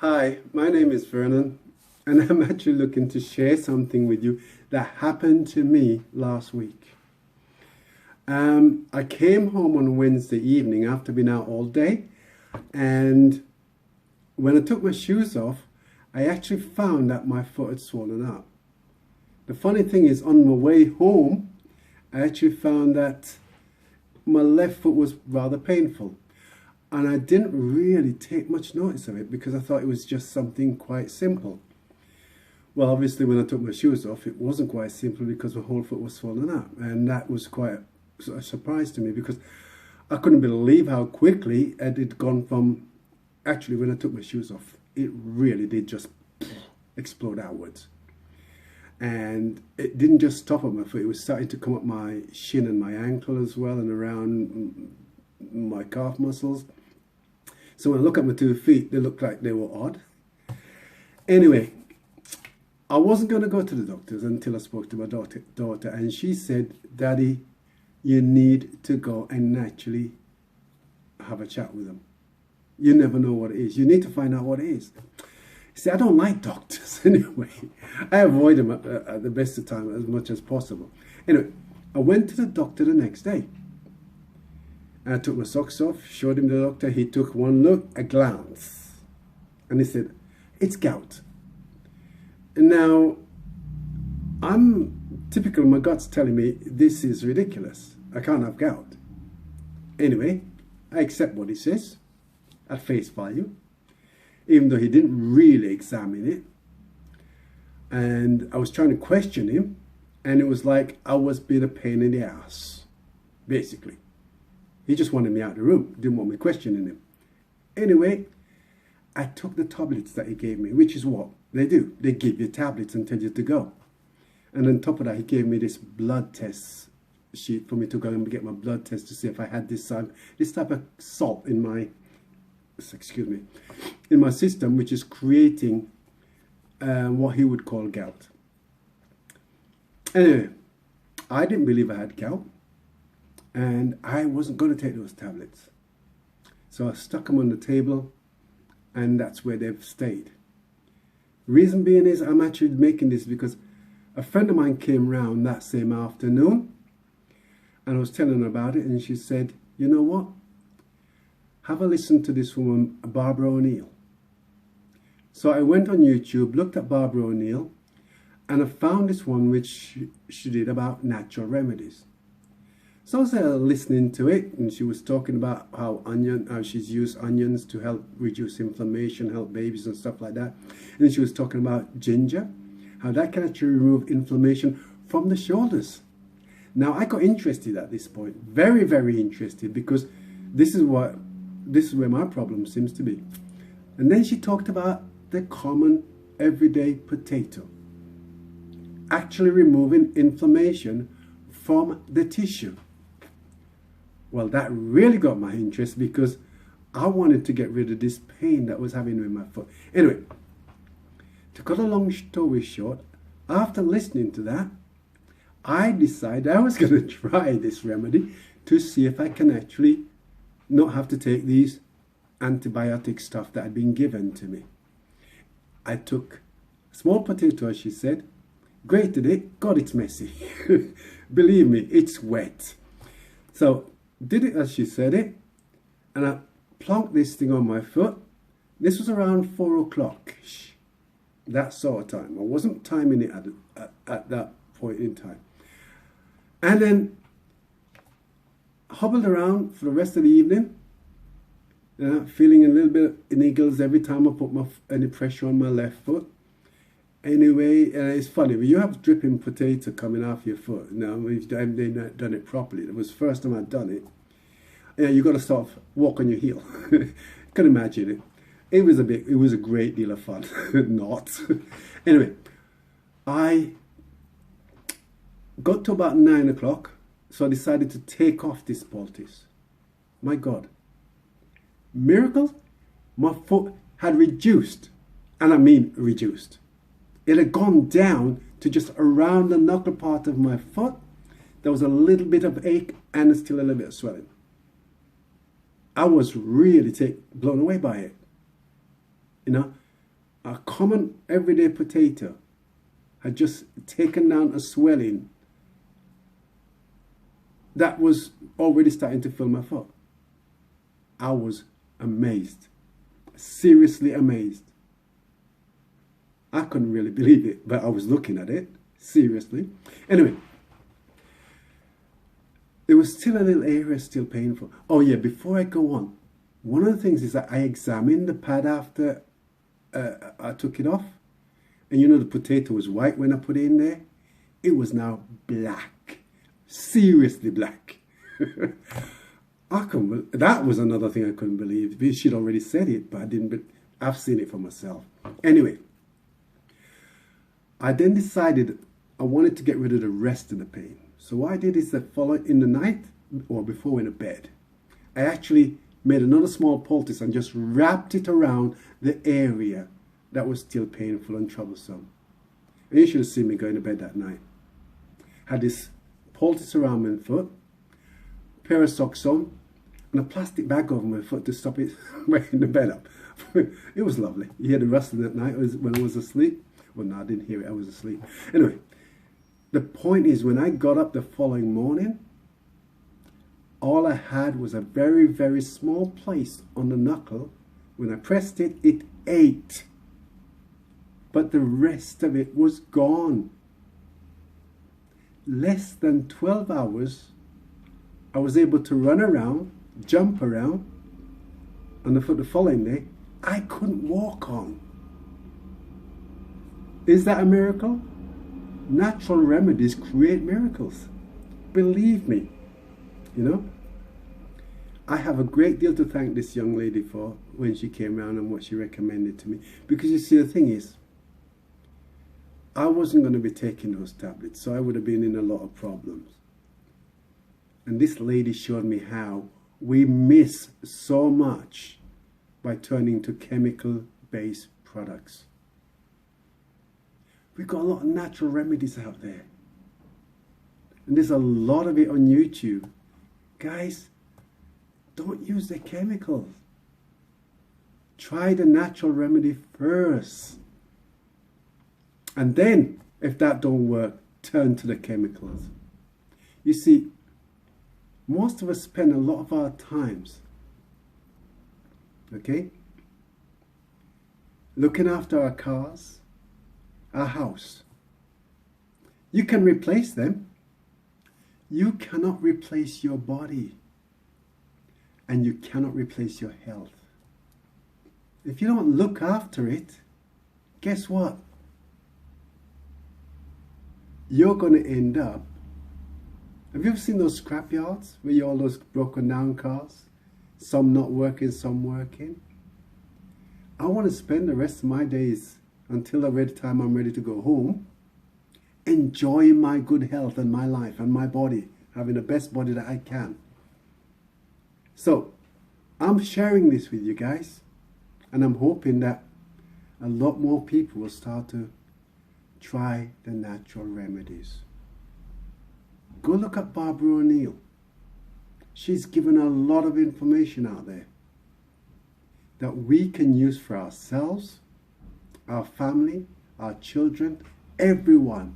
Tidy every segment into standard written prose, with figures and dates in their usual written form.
Hi, my name is Vernon, and I'm actually looking to share something with you that happened to me last week. I came home on Wednesday evening after being out all day, and when I took my shoes off, I actually found that my foot had swollen up. The funny thing is, on my way home, I actually found that my left foot was rather painful. And I didn't really take much notice of it because I thought it was just something quite simple. Well, obviously, when I took my shoes off, it wasn't quite simple because my whole foot was swollen up. And that was quite a surprise to me because I couldn't believe how quickly it had gone from, actually, when I took my shoes off, it really did just explode outwards. And it didn't just stop at my foot, it was starting to come up my shin and my ankle as well and around my calf muscles. So when I look at my 2 feet, they looked like they were odd. Anyway, I wasn't going to go to the doctors until I spoke to my daughter, and she said, "Daddy, you need to go and naturally have a chat with them. You never know what it is. You need to find out what it is." See, I don't like doctors anyway. I avoid them at the best of time as much as possible. Anyway, I went to the doctor the next day. I took my socks off, showed him the doctor. He took one look, a glance, and he said, "It's gout." And now, I'm typical, my gut's telling me this is ridiculous. I can't have gout. Anyway, I accept what he says at face value, even though he didn't really examine it. And I was trying to question him, and it was like I was being a pain in the ass, basically. He just wanted me out of the room, didn't want me questioning him. Anyway, I took the tablets that he gave me, which is what they do. They give you tablets and tell you to go. And on top of that, he gave me this blood test sheet for me to go and get my blood test to see if I had this type of salt in my, in my system, which is creating what he would call gout. Anyway, I didn't believe I had gout. And I wasn't going to take those tablets. So I stuck them on the table, and that's where they've stayed. Reason being is I'm actually making this because a friend of mine came round that same afternoon, and I was telling her about it, and she said, "You know what? Have a listen to this woman, Barbara O'Neill." So I went on YouTube, looked at Barbara O'Neill, and I found this one which she did about natural remedies. So I was listening to it, and she was talking about how she's used onions to help reduce inflammation, help babies and stuff like that. And then she was talking about ginger, how that can actually remove inflammation from the shoulders. Now I got interested at this point, very, very interested, because this is where my problem seems to be. And then she talked about the common everyday potato, actually removing inflammation from the tissue. Well, that really got my interest because I wanted to get rid of this pain that was having with my foot. Anyway, to cut a long story short, after listening to that, I decided I was going to try this remedy to see if I can actually not have to take these antibiotic stuff that had been given to me. I took a small potato, as she said, grated it. God, it's messy. Believe me, it's wet. So did it as she said it, and I plonked this thing on my foot. This was around 4 o'clock, that sort of time. I wasn't timing it at that point in time. And then hobbled around for the rest of the evening, feeling a little bit of niggles every time I put any pressure on my left foot. Anyway, it's funny, when you have dripping potato coming off your foot, now if they've not done it properly, it was the first time I'd done it, you got to sort of walk on your heel. Can imagine it. It was a great deal of fun. Not. Anyway, I got to about 9 o'clock, so I decided to take off this poultice. My God. Miracle, my foot had reduced, and I mean reduced. It had gone down to just around the knuckle part of my foot. There was a little bit of ache and still a little bit of swelling. I was really blown away by it. You know, a common everyday potato had just taken down a swelling that was already starting to fill my foot. I was amazed, seriously amazed. I couldn't really believe it, but I was looking at it, seriously. Anyway, there was still a little area still painful. Oh yeah, before I go on, one of the things is that I examined the pad after I took it off. And you know the potato was white when I put it in there. It was now black, seriously black. That was another thing I couldn't believe. She'd already said it, but I didn't. But I've seen it for myself. Anyway, I then decided I wanted to get rid of the rest of the pain. So what I did is that in the night or before in the bed, I actually made another small poultice and just wrapped it around the area that was still painful and troublesome. And you should have seen me going to bed that night. Had this poultice around my foot, pair of socks on, and a plastic bag over my foot to stop it waking the bed up. It was lovely. You hear the rustling at night when I was asleep. Well, no, I didn't hear it. I was asleep. Anyway, the point is when I got up the following morning, all I had was a very, very small place on the knuckle. When I pressed it, it ached. But the rest of it was gone. Less than 12 hours, I was able to run around, jump around, and for the following day, I couldn't walk on. Is that a miracle? Natural remedies create miracles. Believe me, you know. I have a great deal to thank this young lady for when she came around and what she recommended to me. Because you see, the thing is, I wasn't going to be taking those tablets, so I would have been in a lot of problems. And this lady showed me how we miss so much by turning to chemical-based products. We've got a lot of natural remedies out there. And there's a lot of it on YouTube. Guys, don't use the chemicals. Try the natural remedy first. And then, if that don't work, turn to the chemicals. You see, most of us spend a lot of our times, okay, looking after our cars, our house. You can replace them. You cannot replace your body. And you cannot replace your health. If you don't look after it, guess what? You're going to end up. Have you ever seen those scrap yards where you all those broken down cars? Some not working, some working. I want to spend the rest of my days until the time I'm ready to go home, enjoying my good health and my life and my body, having the best body that I can. So, I'm sharing this with you guys, and I'm hoping that a lot more people will start to try the natural remedies. Go look at Barbara O'Neill. She's given a lot of information out there that we can use for ourselves, our family, our children, everyone,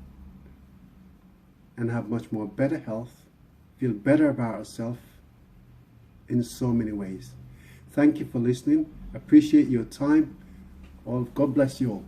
and have much more better health, feel better about ourselves in so many ways. Thank you for listening. Appreciate your time. God bless you all.